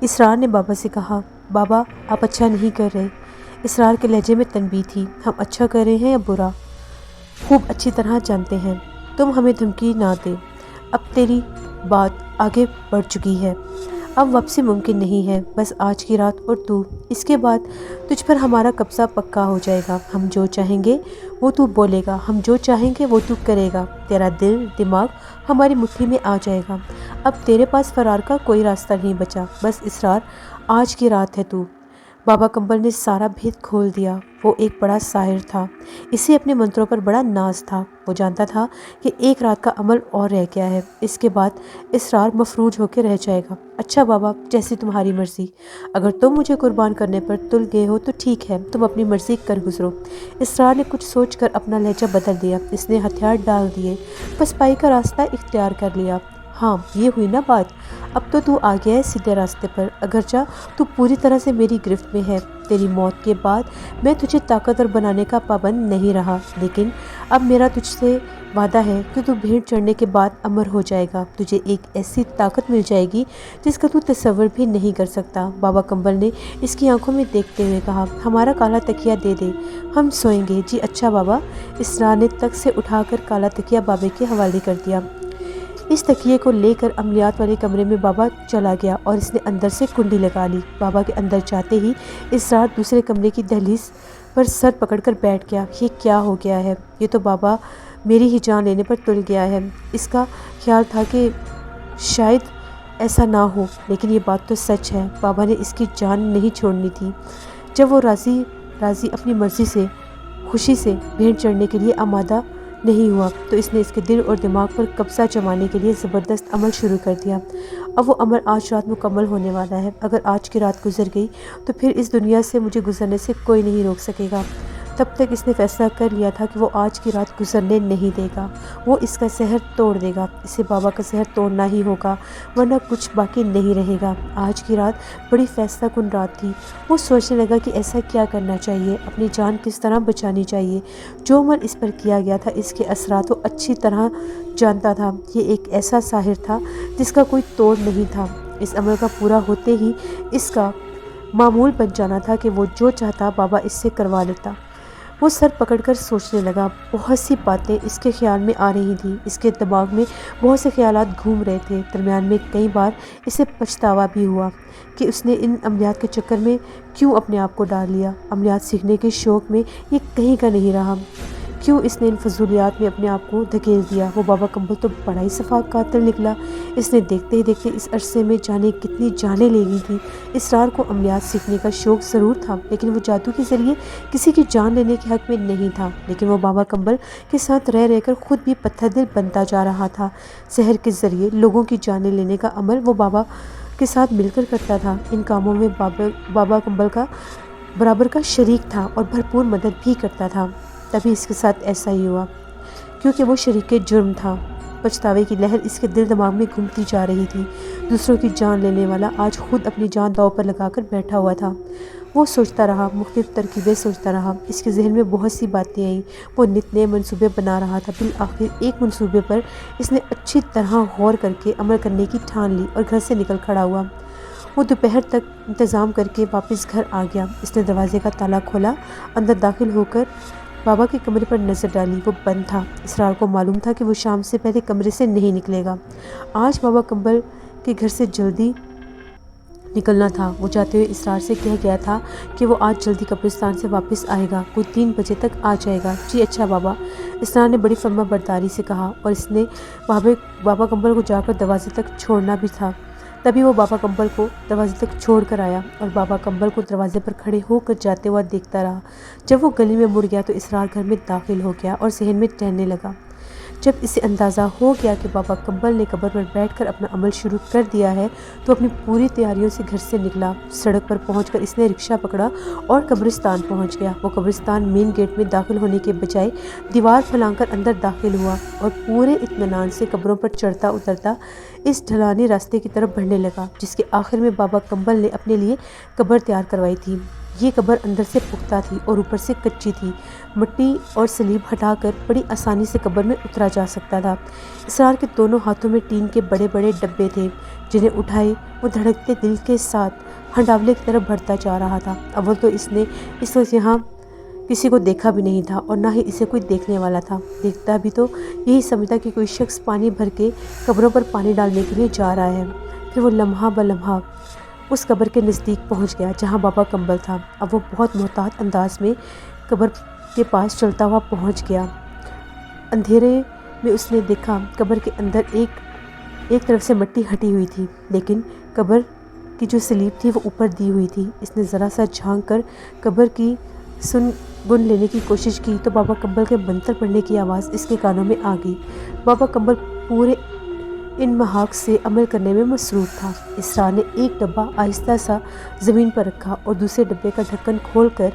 اسرار نے بابا سے کہا، بابا آپ اچھا نہیں کر رہے۔ اسرار کے لہجے میں تنبیہ تھی، ہم اچھا کر رہے ہیں یا برا خوب اچھی طرح جانتے ہیں، تم ہمیں دھمکی نہ دے، اب تیری بات آگے بڑھ چکی ہے، اب واپسی ممکن نہیں ہے، بس آج کی رات اور تو، اس کے بعد تجھ پر ہمارا قبضہ پکا ہو جائے گا، ہم جو چاہیں گے وہ تو بولے گا، ہم جو چاہیں گے وہ تو کرے گا، تیرا دل دماغ ہماری مٹھی میں آ جائے گا، اب تیرے پاس فرار کا کوئی راستہ نہیں بچا، بس اسرار آج کی رات ہے تو۔ بابا کمبل نے سارا بھید کھول دیا۔ وہ ایک بڑا ساحر تھا، اسے اپنے منتروں پر بڑا ناز تھا، وہ جانتا تھا کہ ایک رات کا عمل اور رہ گیا ہے، اس کے بعد اسرار مفروج ہو کے رہ جائے گا۔ اچھا بابا، جیسی تمہاری مرضی، اگر تم مجھے قربان کرنے پر تل گئے ہو تو ٹھیک ہے، تم اپنی مرضی کر گزرو۔ اسرار نے کچھ سوچ کر اپنا لہجہ بدل دیا، اس نے ہتھیار ڈال دیے، پسپائی کا راستہ اختیار کر لیا۔ ہاں یہ ہوئی نا بات، اب تو آ گیا ہے سیدھے راستے پر، اگرچہ تو پوری طرح سے میری گرفت میں ہے، تیری موت کے بعد میں تجھے طاقتور بنانے کا پابند نہیں رہا، لیکن اب میرا تجھ سے وعدہ ہے کہ تو بھیڑ چڑھنے کے بعد امر ہو جائے گا، تجھے ایک ایسی طاقت مل جائے گی جس کا تو تصور بھی نہیں کر سکتا۔ بابا کمبل نے اس کی آنکھوں میں دیکھتے ہوئے کہا، ہمارا کالا تکیہ دے دے، ہم سوئیں گے۔ جی اچھا بابا۔ اسرار نے تخت سے اٹھا کر کالا تکیہ بابے کے حوالے کر دیا۔ اس تکیے کو لے کر عملیات والے کمرے میں بابا چلا گیا اور اس نے اندر سے کنڈی لگا لی۔ بابا کے اندر جاتے ہی اسرار دوسرے کمرے کی دہلیز پر سر پکڑ کر بیٹھ گیا۔ یہ کیا ہو گیا ہے؟ یہ تو بابا میری ہی جان لینے پر تل گیا ہے۔ اس کا خیال تھا کہ شاید ایسا نہ ہو، لیکن یہ بات تو سچ ہے، بابا نے اس کی جان نہیں چھوڑنی تھی۔ جب وہ راضی اپنی مرضی سے خوشی سے بھیڑ چڑھنے کے لیے آمادہ نہیں ہوا تو اس نے اس کے دل اور دماغ پر قبضہ جمانے کے لیے زبردست عمل شروع کر دیا۔ اب وہ عمل آج رات مکمل ہونے والا ہے، اگر آج کی رات گزر گئی تو پھر اس دنیا سے مجھے گزرنے سے کوئی نہیں روک سکے گا۔ تب تک اس نے فیصلہ کر لیا تھا کہ وہ آج کی رات گزرنے نہیں دے گا، وہ اس کا سحر توڑ دے گا، اسے بابا کا سحر توڑنا ہی ہوگا ورنہ کچھ باقی نہیں رہے گا۔ آج کی رات بڑی فیصلہ کن رات تھی، وہ سوچنے لگا کہ ایسا کیا کرنا چاہیے، اپنی جان کس طرح بچانی چاہیے۔ جو عمل اس پر کیا گیا تھا اس کے اثرات وہ اچھی طرح جانتا تھا، یہ ایک ایسا ساحر تھا جس کا کوئی توڑ نہیں تھا، اس عمل کا پورا ہوتے ہی اس کا معمول بن جانا تھا کہ وہ جو چاہتا بابا اس سے کروا لیتا۔ وہ سر پکڑ کر سوچنے لگا، بہت سی باتیں اس کے خیال میں آ رہی تھیں، اس کے دماغ میں بہت سے خیالات گھوم رہے تھے، درمیان میں کئی بار اسے پچھتاوا بھی ہوا کہ اس نے ان عملیات کے چکر میں کیوں اپنے آپ کو ڈال لیا، عملیات سیکھنے کے شوق میں یہ کہیں کا نہیں رہا، کیوں اس نے ان فضولیات میں اپنے آپ کو دھکیل دیا۔ وہ بابا کمبل تو بڑا ہی صفاق قاتل نکلا، اس نے دیکھتے ہی دیکھتے اس عرصے میں جانے کتنی جانیں لے لی تھیں۔ اسرار کو عملیات سیکھنے کا شوق ضرور تھا، لیکن وہ جادو کے ذریعے کسی کی جان لینے کے حق میں نہیں تھا، لیکن وہ بابا کمبل کے ساتھ رہ کر خود بھی پتھر دل بنتا جا رہا تھا۔ سحر کے ذریعے لوگوں کی جانیں لینے کا عمل وہ بابا کے ساتھ مل کر کرتا تھا، ان کاموں میں بابا کمبل کا برابر کا شریک تھا اور بھرپور مدد بھی کرتا تھا۔ تبھی اس کے ساتھ ایسا ہی ہوا کیونکہ وہ شریک جرم تھا۔ پچھتاوے کی لہر اس کے دل دماغ میں گھومتی جا رہی تھی، دوسروں کی جان لینے والا آج خود اپنی جان داؤ پر لگا کر بیٹھا ہوا تھا۔ وہ سوچتا رہا، مختلف ترکیبیں سوچتا رہا، اس کے ذہن میں بہت سی باتیں آئیں، وہ نت نئے منصوبے بنا رہا تھا۔ بالآخر ایک منصوبے پر اس نے اچھی طرح غور کر کے عمل کرنے کی ٹھان لی اور گھر سے نکل کھڑا ہوا۔ وہ دوپہر تک انتظام کر کے واپس گھر آ گیا، اس نے دروازے کا تالا کھولا، اندر داخل ہو کر بابا کے کمرے پر نظر ڈالی، وہ بند تھا۔ اسرار کو معلوم تھا کہ وہ شام سے پہلے کمرے سے نہیں نکلے گا، آج بابا کمبل کے گھر سے جلدی نکلنا تھا۔ وہ جاتے ہوئے اسرار سے کہہ گیا تھا کہ وہ آج جلدی قبرستان سے واپس آئے گا، کوئی 3 بجے تک آ جائے گا۔ جی اچھا بابا، اسرار نے بڑی فرما برداری سے کہا، اور اس نے بابا کمبل کو جا کر دروازے تک چھوڑنا بھی تھا۔ تبھی وہ بابا کمبل کو دروازے تک چھوڑ کر آیا اور بابا کمبل کو دروازے پر کھڑے ہو کر جاتے ہوا دیکھتا رہا۔ جب وہ گلی میں مڑ گیا تو اسرار گھر میں داخل ہو گیا اور صحن میں ٹہلنے لگا۔ جب اسے اندازہ ہو گیا کہ بابا کمبل نے قبر پر بیٹھ کر اپنا عمل شروع کر دیا ہے تو اپنی پوری تیاریوں سے گھر سے نکلا۔ سڑک پر پہنچ کر اس نے رکشہ پکڑا اور قبرستان پہنچ گیا۔ وہ قبرستان مین گیٹ میں داخل ہونے کے بجائے دیوار پھلانگ کر اندر داخل ہوا اور پورے اطمینان سے قبروں پر چڑھتا اترتا اس ڈھلانی راستے کی طرف بڑھنے لگا جس کے آخر میں بابا کمبل نے اپنے لیے قبر تیار کروائی تھی۔ یہ قبر اندر سے پختہ تھی اور اوپر سے کچی تھی۔ مٹی اور سلیب ہٹا کر بڑی آسانی سے قبر میں اترا جا سکتا تھا۔ اسرار کے دونوں ہاتھوں میں ٹین کے بڑے بڑے ڈبے تھے، جنہیں اٹھائے وہ دھڑکتے دل کے ساتھ ہنڈاولے کی طرف بڑھتا جا رہا تھا۔ اول تو اس نے اس وقت یہاں کسی کو دیکھا بھی نہیں تھا اور نہ ہی اسے کوئی دیکھنے والا تھا۔ دیکھتا بھی تو یہی سمجھتا کہ کوئی شخص پانی بھر کے قبروں پر پانی ڈالنے کے لیے جا رہا ہے۔ پھر وہ لمحہ بلمحہ اس قبر کے نزدیک پہنچ گیا جہاں بابا کمبل تھا۔ اب وہ بہت محتاط انداز میں قبر کے پاس چلتا ہوا پہنچ گیا۔ اندھیرے میں اس نے دیکھا قبر کے اندر ایک طرف سے مٹی ہٹی ہوئی تھی، لیکن قبر کی جو سلیب تھی وہ اوپر دی ہوئی تھی۔ اس نے ذرا سا جھانک کر قبر کی سن گن لینے کی کوشش کی تو بابا کمبل کے منتر پڑھنے کی آواز اس کے کانوں میں آ گئی۔ بابا کمبل پورے ان محاق سے عمل کرنے میں مصروف تھا۔ اسرار نے ایک ڈبہ آہستہ سا زمین پر رکھا اور دوسرے ڈبے کا ڈھکن کھول کر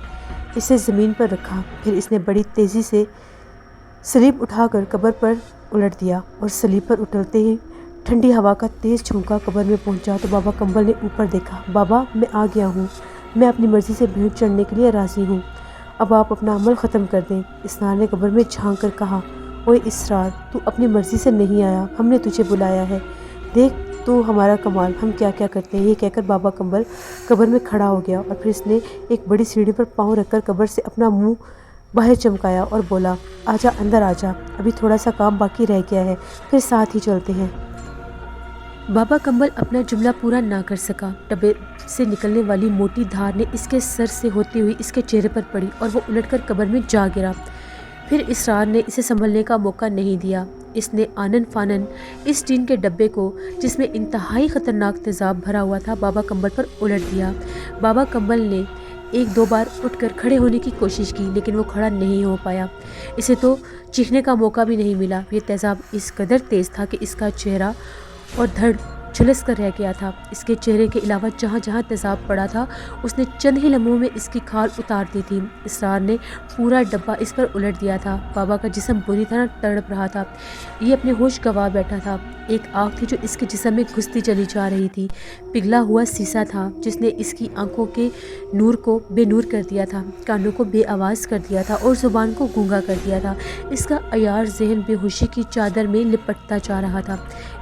اسے زمین پر رکھا۔ پھر اس نے بڑی تیزی سے سلیب اٹھا کر قبر پر الٹ دیا اور سلیب پر اٹھلتے ہی ٹھنڈی ہوا کا تیز جھونکا قبر میں پہنچا تو بابا کمبل نے اوپر دیکھا۔ بابا، میں آ گیا ہوں، میں اپنی مرضی سے بھیڑ چڑھنے کے لیے راضی ہوں، اب آپ اپنا عمل ختم کر دیں۔ اسرار نے قبر میں جھانک کر کہا، اوئے اسرار، تو اپنی مرضی سے نہیں آیا، ہم نے تجھے بلایا ہے، دیکھ تو ہمارا کمال، ہم کیا کیا کرتے ہیں۔ یہ کہہ کر بابا کمبل قبر میں کھڑا ہو گیا اور پھر اس نے ایک بڑی سیڑھی پر پاؤں رکھ کر قبر سے اپنا منہ باہر چمکایا اور بولا، آجا اندر آجا، ابھی تھوڑا سا کام باقی رہ گیا ہے، پھر ساتھ ہی چلتے ہیں۔ بابا کمبل اپنا جملہ پورا نہ کر سکا۔ ڈبے سے نکلنے والی موٹی دھار نے اس کے سر سے ہوتے ہوئی اس کے چہرے پر پڑی اور وہ الٹ کر قبر میں جا گرا۔ پھر اسرار نے اسے سنبھلنے کا موقع نہیں دیا۔ اس نے آنن فانن اس ٹین کے ڈبے کو، جس میں انتہائی خطرناک تیزاب بھرا ہوا تھا، بابا کمبل پر الٹ دیا۔ بابا کمبل نے ایک دو بار اٹھ کر کھڑے ہونے کی کوشش کی، لیکن وہ کھڑا نہیں ہو پایا۔ اسے تو چیخنے کا موقع بھی نہیں ملا۔ یہ تیزاب اس قدر تیز تھا کہ اس کا چہرہ اور دھڑ جھلس کر رہ گیا تھا۔ اس کے چہرے کے علاوہ جہاں جہاں تیزاب پڑا تھا اس نے چند ہی لمحوں میں اس کی کھال اتار دی تھی۔ اسرار نے پورا ڈبہ اس پر الٹ دیا تھا۔ بابا کا جسم بری طرح تڑپ رہا تھا، یہ اپنے ہوش گنوا بیٹھا تھا۔ ایک آگ تھی جو اس کے جسم میں گھستی چلی جا رہی تھی، پگھلا ہوا سیسا تھا جس نے اس کی آنکھوں کے نور کو بے نور کر دیا تھا، کانوں کو بے آواز کر دیا تھا اور زبان کو گونگا کر دیا تھا۔ اس کا عیار ذہن بے ہوشی کی چادر میں لپٹتا جا رہا تھا۔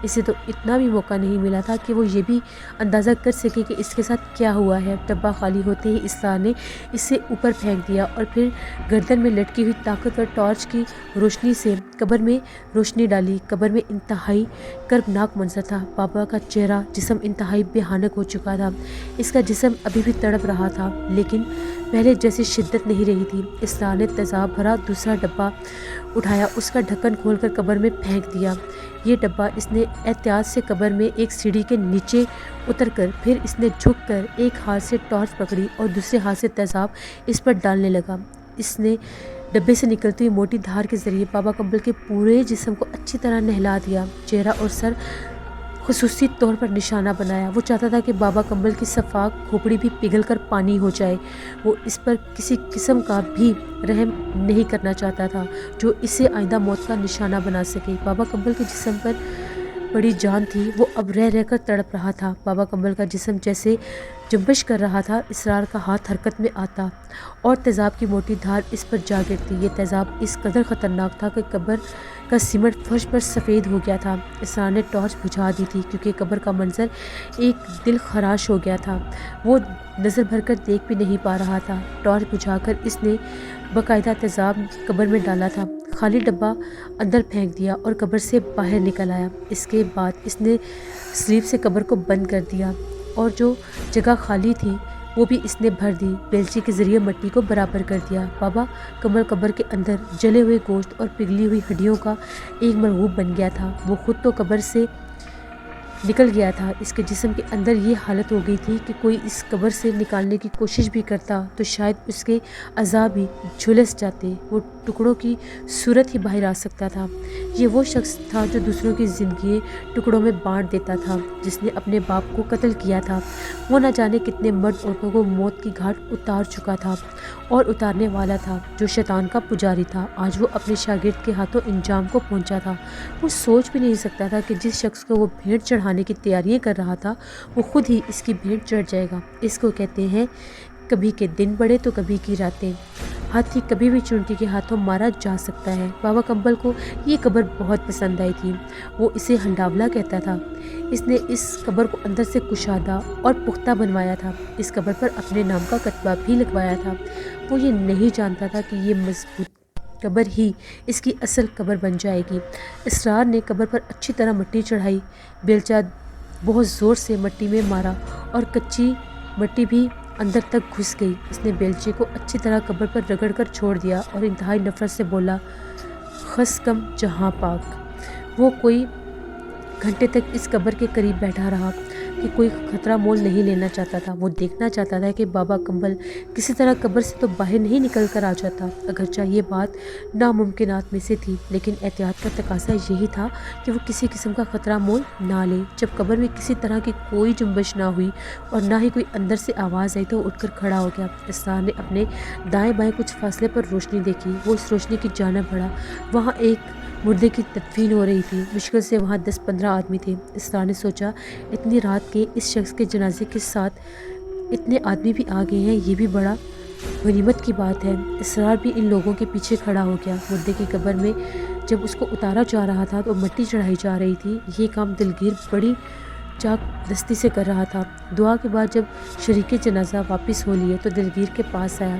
اسے تو اتنا بھی موقع نہیں ملا تھا کہ وہ یہ بھی اندازہ کر سکے کہ اس کے ساتھ کیا ہوا ہے۔ ڈبہ خالی ہوتے ہی اسرار نے اسے اوپر پھینک دیا اور پھر گردن میں لٹکی ہوئی طاقتور ٹارچ کی روشنی سے قبر میں روشنی ڈالی۔ قبر میں انتہائی کربناک منظر تھا۔ بابا کا چہرہ جسم انتہائی بھیانک ہو چکا تھا۔ اس کا جسم ابھی بھی تڑپ رہا تھا، لیکن پہلے جیسی شدت نہیں رہی تھی۔ اسرار نے تیزاب بھرا دوسرا ڈبہ اٹھایا، اس کا ڈھکن کھول کر قبر میں پھینک دیا۔ یہ ڈبہ اس نے احتیاط سے قبر میں ایک سیڑھی کے نیچے اتر کر، پھر اس نے جھک کر ایک ہاتھ سے ٹارچ پکڑی اور دوسرے ہاتھ سے تیزاب اس پر ڈالنے لگا۔ اس نے ڈبے سے نکلتی ہوئی موٹی دھار کے ذریعے بابا کمبل کے پورے جسم کو اچھی طرح نہلا دیا، چہرہ اور سر خصوصی طور پر نشانہ بنایا۔ وہ چاہتا تھا کہ بابا کمبل کی صفاق کھوپڑی بھی پگھل کر پانی ہو جائے۔ وہ اس پر کسی قسم کا بھی رحم نہیں کرنا چاہتا تھا جو اسے آئندہ موت کا نشانہ بنا سکے۔ بابا کمبل کے جسم پر بڑی جان تھی، وہ اب رہ رہ کر تڑپ رہا تھا۔ بابا کمبل کا جسم جیسے جنبش کر رہا تھا، اسرار کا ہاتھ حرکت میں آتا اور تیزاب کی موٹی دھار اس پر جا گرتی۔ یہ تیزاب اس قدر خطرناک تھا کہ قبر کا سیمنٹ فرش پر سفید ہو گیا تھا۔ اسرار نے ٹارچ بجھا دی تھی کیونکہ قبر کا منظر ایک دل خراش ہو گیا تھا، وہ نظر بھر کر دیکھ بھی نہیں پا رہا تھا۔ ٹارچ بجھا کر اس نے باقاعدہ تیزاب قبر میں ڈالا تھا، خالی ڈبہ اندر پھینک دیا اور قبر سے باہر نکل آیا۔ اس کے بعد اس نے سلیب سے قبر کو بند کر دیا اور جو جگہ خالی تھی وہ بھی اس نے بھر دی، بیلچی کے ذریعے مٹی کو برابر کر دیا۔ بابا کمبل قبر کے اندر جلے ہوئے گوشت اور پگھلی ہوئی ہڈیوں کا ایک مرغوب بن گیا تھا۔ وہ خود تو قبر سے نکل گیا تھا، اس کے جسم کے اندر یہ حالت ہو گئی تھی کہ کوئی اس قبر سے نکالنے کی کوشش بھی کرتا تو شاید اس کے اعضاء بھی جھلس جاتے، وہ ٹکڑوں کی صورت ہی باہر آ سکتا تھا۔ یہ وہ شخص تھا جو دوسروں کی زندگییں ٹکڑوں میں بانٹ دیتا تھا، جس نے اپنے باپ کو قتل کیا تھا۔ وہ نہ جانے کتنے مرد عورتوں کو موت کی گھاٹ اتار چکا تھا اور اتارنے والا تھا۔ جو شیطان کا پجاری تھا، آج وہ اپنے شاگرد کے ہاتھوں انجام کو پہنچا تھا۔ وہ سوچ بھی نہیں سکتا تھا کہ جس شخص کو وہ بھیڑ چڑھانے کی تیاریاں کر رہا تھا وہ خود ہی اس کی بھیڑ چڑھ جائے گا۔ اس کو کہتے ہیں کبھی کے دن بڑے تو کبھی کی راتیں، ہاتھی کبھی بھی چونٹی کے ہاتھوں مارا جا سکتا ہے۔ بابا کمبل کو یہ قبر بہت پسند آئی تھی۔ وہ اسے ہنڈاولہ کہتا تھا۔ اس نے اس قبر کو اندر سے کشادہ اور پختہ بنوایا تھا۔ اس قبر پر اپنے نام کا کتبہ بھی لگوایا تھا۔ وہ یہ نہیں جانتا تھا کہ یہ مضبوط قبر ہی اس کی اصل قبر بن جائے گی۔ اسرار نے قبر پر اچھی طرح مٹی چڑھائی، بیلچہ بہت زور سے مٹی میں مارا اور کچی مٹی بھی اندر تک گھس گئی۔ اس نے بیلچے کو اچھی طرح قبر پر رگڑ کر چھوڑ دیا اور انتہائی نفرت سے بولا، خس کم جہاں پاک۔ وہ کوئی گھنٹے تک اس قبر کے قریب بیٹھا رہا کہ کوئی خطرہ مول نہیں لینا چاہتا تھا۔ وہ دیکھنا چاہتا تھا کہ بابا کمبل کسی طرح قبر سے تو باہر نہیں نکل کر آ جاتا۔ اگرچہ یہ بات ناممکنات میں سے تھی، لیکن احتیاط کا تقاضا یہی تھا کہ وہ کسی قسم کا خطرہ مول نہ لے۔ جب قبر میں کسی طرح کی کوئی جنبش نہ ہوئی اور نہ ہی کوئی اندر سے آواز آئی تو وہ اٹھ کر کھڑا ہو گیا۔ اسرار نے اپنے دائیں بائیں کچھ فاصلے پر روشنی دیکھی۔ وہ اس روشنی کی جانب بڑھا۔ وہاں ایک مردے کی تدفین ہو رہی تھی۔ مشکل سے وہاں 10-15 آدمی تھے۔ اسرار نے سوچا، اتنی رات کے اس شخص کے جنازے کے ساتھ اتنے آدمی بھی آ گئے ہیں، یہ بھی بڑا غنیمت کی بات ہے۔ اسرار بھی ان لوگوں کے پیچھے کھڑا ہو گیا۔ مردے کی قبر میں جب اس کو اتارا جا رہا تھا تو مٹی چڑھائی جا رہی تھی۔ یہ کام دلگیر بڑی چاک دستی سے کر رہا تھا۔ دعا کے بعد جب شریک جنازہ واپس ہو لیے تو دلگیر کے پاس آیا۔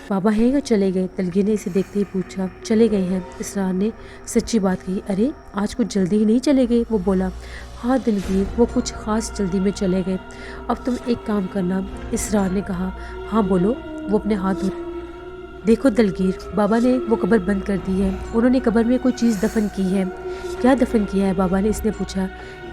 بابا ہیں یا چلے گئے؟ دلگیر نے اسے دیکھتے ہی پوچھا۔ چلے گئے ہیں، اسرار نے سچی بات کہی۔ ارے آج کچھ جلدی ہی نہیں چلے گئے؟ وہ بولا۔ ہاں دلگیر، وہ کچھ خاص جلدی میں چلے گئے۔ اب تم ایک کام کرنا، اسرار نے کہا۔ ہاں بولو۔ وہ اپنے ہاتھ دیکھو دلگیر، بابا نے وہ قبر بند کر دی ہے۔ انہوں نے قبر میں کوئی چیز دفن کی ہے۔ کیا دفن کیا ہے بابا نے؟ اس نے پوچھا۔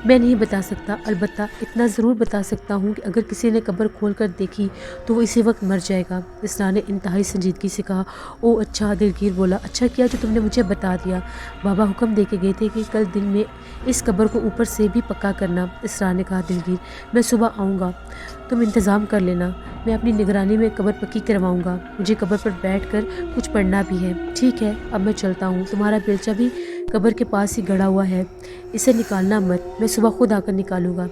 میں نہیں بتا سکتا، البتہ اتنا ضرور بتا سکتا ہوں کہ اگر کسی نے قبر کھول کر دیکھی تو وہ اسی وقت مر جائے گا۔ اسرار نے انتہائی سنجیدگی سے کہا۔ او اچھا، دلگیر بولا۔ اچھا کیا جو تم نے مجھے بتا دیا۔ بابا حکم دے کے گئے تھے کہ کل دن میں اس قبر کو اوپر سے بھی پکا کرنا۔ اسرار نے کہا۔ دلگیر، میں صبح آؤں گا، تم انتظام کر لینا۔ میں اپنی نگرانی میں قبر پکی کرواؤں گا۔ مجھے قبر پر بیٹھ کر کچھ پڑھنا بھی ہے۔ ٹھیک ہے، اب میں چلتا ہوں۔ تمہارا بیلچہ بھی قبر کے پاس ہی گڑا ہوا ہے، اسے نکالنا مت، میں صبح خود آ کر نکالوں گا۔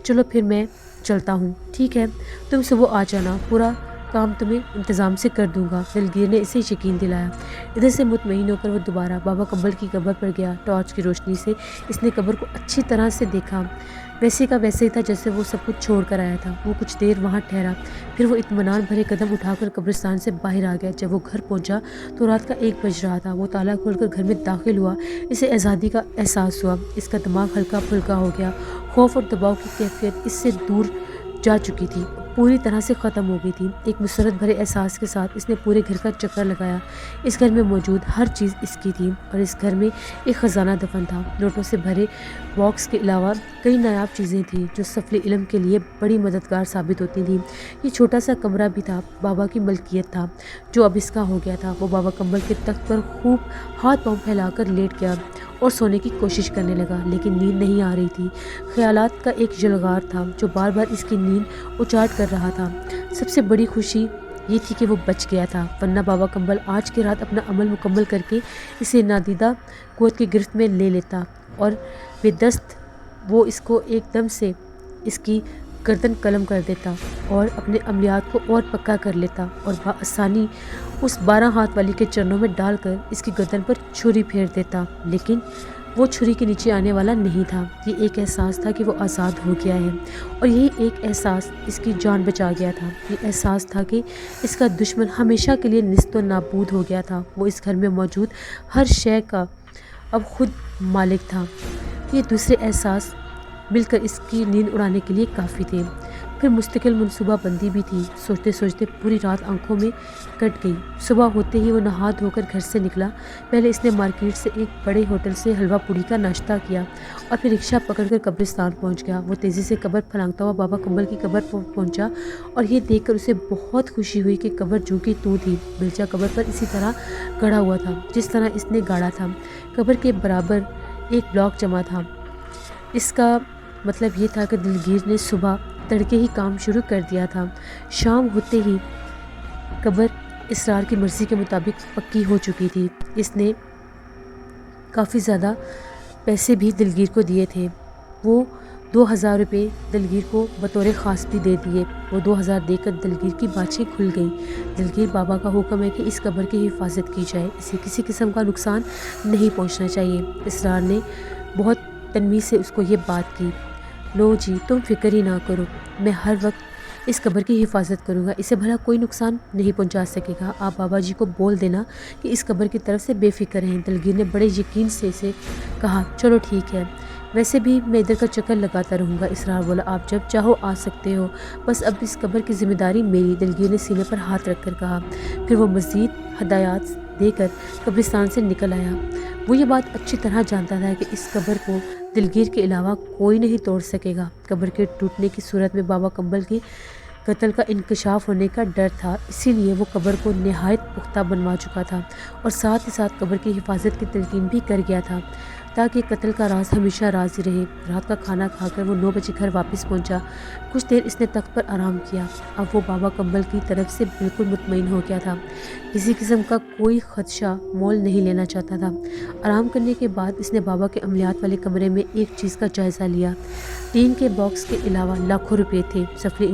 چلو پھر میں چلتا ہوں۔ ٹھیک ہے، تم صبح آ جانا، پورا کام تمہیں انتظام سے کر دوں گا۔ دلگیر نے اسے یقین دلایا۔ ادھر سے مطمئن ہو کر وہ دوبارہ بابا کمبل کی قبر پر گیا۔ ٹارچ کی روشنی سے اس نے قبر کو اچھی طرح سے دیکھا۔ ویسے کا ویسے ہی تھا جیسے وہ سب کچھ چھوڑ کر آیا تھا۔ وہ کچھ دیر وہاں ٹھہرا، پھر وہ اطمینان بھرے قدم اٹھا کر قبرستان سے باہر آ گیا۔ جب وہ گھر پہنچا تو رات کا 1 بج رہا تھا۔ وہ تالا کھول کر گھر میں داخل ہوا۔ اسے آزادی کا احساس ہوا۔ اس کا دماغ ہلکا پھلکا ہو گیا۔ خوف اور دباؤ کی کیفیت اس سے دور جا چکی تھی، پوری طرح سے ختم ہو گئی تھی۔ ایک مسرت بھرے احساس کے ساتھ اس نے پورے گھر کا چکر لگایا۔ اس گھر میں موجود ہر چیز اس کی تھی اور اس گھر میں ایک خزانہ دفن تھا۔ نوٹوں سے بھرے باکس کے علاوہ کئی نایاب چیزیں تھیں جو سفل علم کے لیے بڑی مددگار ثابت ہوتی تھیں۔ یہ چھوٹا سا کمرہ بھی تھا، بابا کی ملکیت تھا، جو اب اس کا ہو گیا تھا۔ وہ بابا کمبل کے تخت پر خوب ہاتھ پاؤں پھیلا کر لیٹ گیا اور سونے کی کوشش کرنے لگا، لیکن نیند نہیں آ رہی تھی۔ خیالات کا ایک جلغار تھا جو بار بار اس کی نیند اچاٹ کر رہا تھا۔ سب سے بڑی خوشی یہ تھی کہ وہ بچ گیا تھا، ورنہ بابا کمبل آج کی رات اپنا عمل مکمل کر کے اسے نادیدہ قوت کی گرفت میں لے لیتا اور بے دست وہ اس کو ایک دم سے اس کی گردن قلم کر دیتا اور اپنے عملیات کو اور پکا کر لیتا اور بآسانی اس 12 ہاتھ والی کے چرنوں میں ڈال کر اس کی گردن پر چھری پھیر دیتا۔ لیکن وہ چھری کے نیچے آنے والا نہیں تھا۔ یہ ایک احساس تھا کہ وہ آزاد ہو گیا ہے اور یہی ایک احساس اس کی جان بچا گیا تھا۔ یہ احساس تھا کہ اس کا دشمن ہمیشہ کے لیے نیست و نابود ہو گیا تھا۔ وہ اس گھر میں موجود ہر شے کا اب خود مالک تھا۔ یہ دوسرے احساس مل کر اس کی نیند اڑانے کے لیے کافی تھے۔ پھر مستقل منصوبہ بندی بھی تھی۔ سوچتے سوچتے پوری رات آنکھوں میں کٹ گئی۔ صبح ہوتے ہی وہ نہا دھو کر گھر سے نکلا۔ پہلے اس نے مارکیٹ سے ایک بڑے ہوٹل سے حلوہ پوری کا ناشتہ کیا اور پھر رکشہ پکڑ کر قبرستان پہنچ گیا۔ وہ تیزی سے قبر پھلانگتا ہوا بابا کمبل کی قبر پہنچا اور یہ دیکھ کر اسے بہت خوشی ہوئی کہ قبر جو کی توں تھی۔ بیلچہ قبر پر اسی طرح گڑا ہوا تھا جس طرح اس نے گاڑا تھا۔ قبر کے برابر ایک بلاک جمع تھا۔ اس کا مطلب یہ تھا کہ دلگیر نے صبح تڑکے ہی کام شروع کر دیا تھا۔ شام ہوتے ہی قبر اسرار کی مرضی کے مطابق پکی ہو چکی تھی۔ اس نے کافی زیادہ پیسے بھی دلگیر کو دیے تھے۔ وہ 2000 روپے دلگیر کو بطور خاص بھی دے دیے۔ وہ 2000 دے کر دلگیر کی باتیں کھل گئی۔ دلگیر بابا کا حکم ہے کہ اس قبر کی حفاظت کی جائے، اسے کسی قسم کا نقصان نہیں پہنچنا چاہیے۔ اسرار نے بہت تنمیز سے اس کو یہ بات کی۔ لو جی، تم فکر ہی نہ کرو، میں ہر وقت اس قبر کی حفاظت کروں گا، اسے بھلا کوئی نقصان نہیں پہنچا سکے گا۔ آپ بابا جی کو بول دینا کہ اس قبر کی طرف سے بے فکر ہیں۔ دلگیر نے بڑے یقین سے اسے کہا، چلو ٹھیک ہے، ویسے بھی میں ادھر کا چکر لگاتا رہوں گا۔ اسرار بولا، آپ جب چاہو آ سکتے ہو، بس اب اس قبر کی ذمہ داری میری۔ دلگیر نے سینے پر ہاتھ رکھ کر کہا۔ پھر وہ مزید ہدایات دے کر قبرستان سے نکل آیا۔ وہ یہ بات اچھی طرح جانتا تھا کہ اس قبر کو دلگیر کے علاوہ کوئی نہیں توڑ سکے گا۔ قبر کے ٹوٹنے کی صورت میں بابا کمبل کی قتل کا انکشاف ہونے کا ڈر تھا، اسی لیے وہ قبر کو نہایت پختہ بنوا چکا تھا اور ساتھ ہی ساتھ قبر کی حفاظت کی تلقین بھی کر گیا تھا تاکہ قتل کا راز ہمیشہ راز ہی رہے۔ رات کا کھانا کھا کر وہ 9 بجے گھر واپس پہنچا۔ کچھ دیر اس نے تخت پر آرام کیا۔ اب وہ بابا کمبل کی طرف سے بالکل مطمئن ہو گیا تھا، کسی قسم کا کوئی خدشہ مول نہیں لینا چاہتا تھا۔ آرام کرنے کے بعد اس نے بابا کے عملیات والے کمرے میں ایک چیز کا جائزہ لیا۔ ٹین کے باکس کے علاوہ لاکھوں روپے تھے، سفری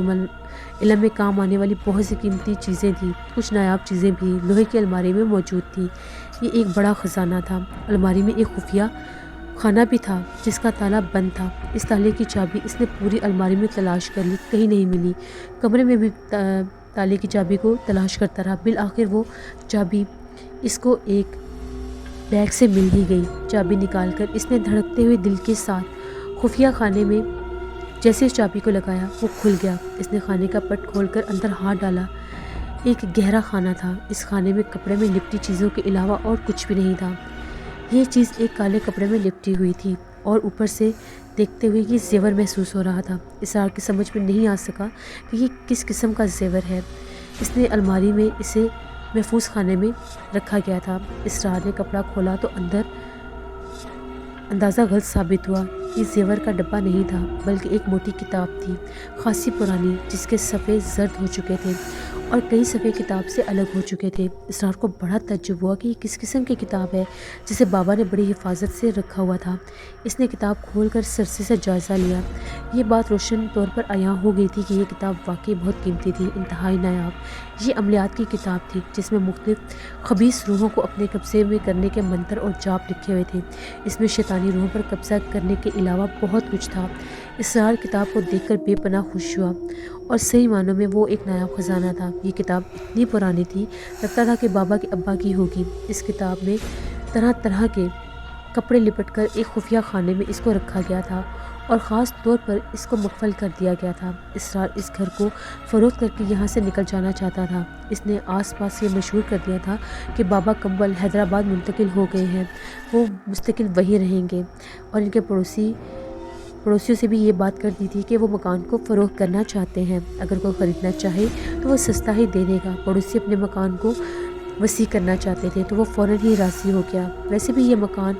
علم میں کام آنے والی بہت سی قیمتی چیزیں تھیں، کچھ نایاب چیزیں بھی لوہے کی الماری میں موجود تھیں۔ یہ ایک بڑا خزانہ تھا۔ الماری میں ایک خفیہ خانہ بھی تھا جس کا تالا بند تھا۔ اس تالے کی چابی اس نے پوری الماری میں تلاش کر لی، کہیں نہیں ملی۔ کمرے میں بھی تالے کی چابی کو تلاش کرتا رہا، بالآخر وہ چابی اس کو ایک بیگ سے مل ہی گئی۔ چابی نکال کر اس نے دھڑکتے ہوئے دل کے ساتھ خفیہ خانے میں جیسے اس چابی کو لگایا، وہ کھل گیا۔ اس نے خانے کا پٹ کھول کر اندر ہاتھ ڈالا۔ ایک گہرا خانہ تھا۔ اس خانے میں کپڑے میں لپٹی چیزوں کے علاوہ اور کچھ بھی نہیں تھا۔ یہ چیز ایک کالے کپڑے میں لپٹی ہوئی تھی اور اوپر سے دیکھتے ہوئے یہ زیور محسوس ہو رہا تھا۔ اسرار کی سمجھ میں نہیں آ سکا کہ یہ کس قسم کا زیور ہے۔ اس نے الماری میں اسے محفوظ خانے میں رکھا گیا تھا۔ اسرار نے کپڑا کھولا تو اندازہ غلط ثابت ہوا۔ یہ زیور کا ڈبہ نہیں تھا بلکہ ایک موٹی کتاب تھی، خاصی پرانی، جس کے صفحے زرد ہو چکے تھے اور کئی صفحے کتاب سے الگ ہو چکے تھے۔ اسرار کو بڑا تعجب ہوا کہ یہ کس قسم کی کتاب ہے جسے بابا نے بڑی حفاظت سے رکھا ہوا تھا۔ اس نے کتاب کھول کر سرسے سے جائزہ لیا۔ یہ بات روشن طور پر عیاں ہو گئی تھی کہ یہ کتاب واقعی بہت قیمتی تھی، انتہائی نایاب۔ یہ عملیات کی کتاب تھی جس میں مختلف خبیث روحوں کو اپنے قبضے میں کرنے کے منتر اور جاپ لکھے ہوئے تھے۔ اس میں شیطانی روحوں پر قبضہ کرنے کے علاوہ بہت کچھ تھا۔ اسرار کتاب کو دیکھ کر بے پناہ خوش ہوا اور صحیح معنوں میں وہ ایک نایاب خزانہ تھا۔ یہ کتاب اتنی پرانی تھی، لگتا تھا کہ بابا کے ابا کی ہوگی۔ اس کتاب میں طرح طرح کے کپڑے لپٹ کر ایک خفیہ خانے میں اس کو رکھا گیا تھا اور خاص طور پر اس کو مقفل کر دیا گیا تھا۔ اسرار اس گھر کو فروخت کر کے یہاں سے نکل جانا چاہتا تھا۔ اس نے آس پاس یہ مشہور کر دیا تھا کہ بابا کمبل حیدرآباد منتقل ہو گئے ہیں، وہ مستقل وہیں رہیں گے، اور ان کے پڑوسیوں سے بھی یہ بات کر دی تھی کہ وہ مکان کو فروخت کرنا چاہتے ہیں، اگر کوئی خریدنا چاہے تو وہ سستا ہی دے دے گا۔ پڑوسی اپنے مکان کو وسیع کرنا چاہتے تھے تو وہ فوراً ہی راضی ہو گیا۔ ویسے بھی یہ مکان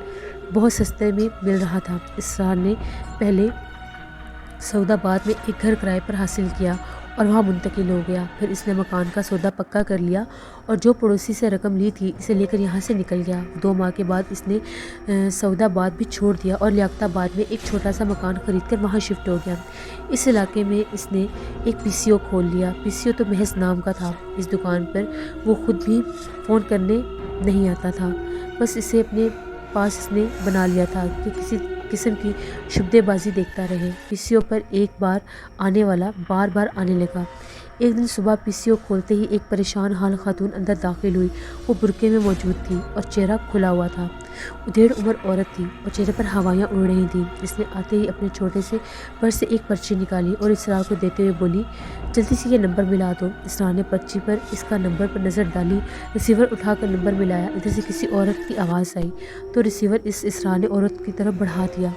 بہت سستے میں مل رہا تھا۔ اسرار نے پہلے سعود آباد میں ایک گھر کرائے پر حاصل کیا اور وہاں منتقل ہو گیا۔ پھر اس نے مکان کا سودا پکا کر لیا اور جو پڑوسی سے رقم لی تھی اسے لے کر یہاں سے نکل گیا۔ 2 ماہ کے بعد اس نے سعود آباد بھی چھوڑ دیا اور لیاقت آباد میں ایک چھوٹا سا مکان خرید کر وہاں شفٹ ہو گیا۔ اس علاقے میں اس نے ایک پی سی او کھول لیا۔ پی سی او تو محض نام کا تھا۔ اس دکان پر وہ خود بھی فون کرنے نہیں آتا تھا، بس اسے اپنے پاس اس نے بنا لیا تھا کہ کسی قسم کی شبدے بازی دیکھتا رہے۔ پی سی او پر ایک بار آنے والا بار بار آنے لگا۔ ایک دن صبح پی سی او کھولتے ہی ایک پریشان حال خاتون اندر داخل ہوئی۔ وہ برقعے میں موجود تھی اور چہرہ کھلا ہوا تھا۔ ادھیڑ عمر عورت تھی اور چہرے پر ہوائیاں اڑ رہی تھیں۔ اس نے آتے ہی اپنے چھوٹے سے پرس سے ایک پرچی نکالی اور اسرار کو دیتے ہوئے بولی، جلدی سے یہ نمبر ملا دو۔ اسرار نے پرچی پر اس کا نمبر پر نظر ڈالی، ریسیور اٹھا کر نمبر ملایا۔ ادھر سے کسی عورت کی آواز آئی تو ریسیور اسرار نے عورت کی طرف بڑھا دیا۔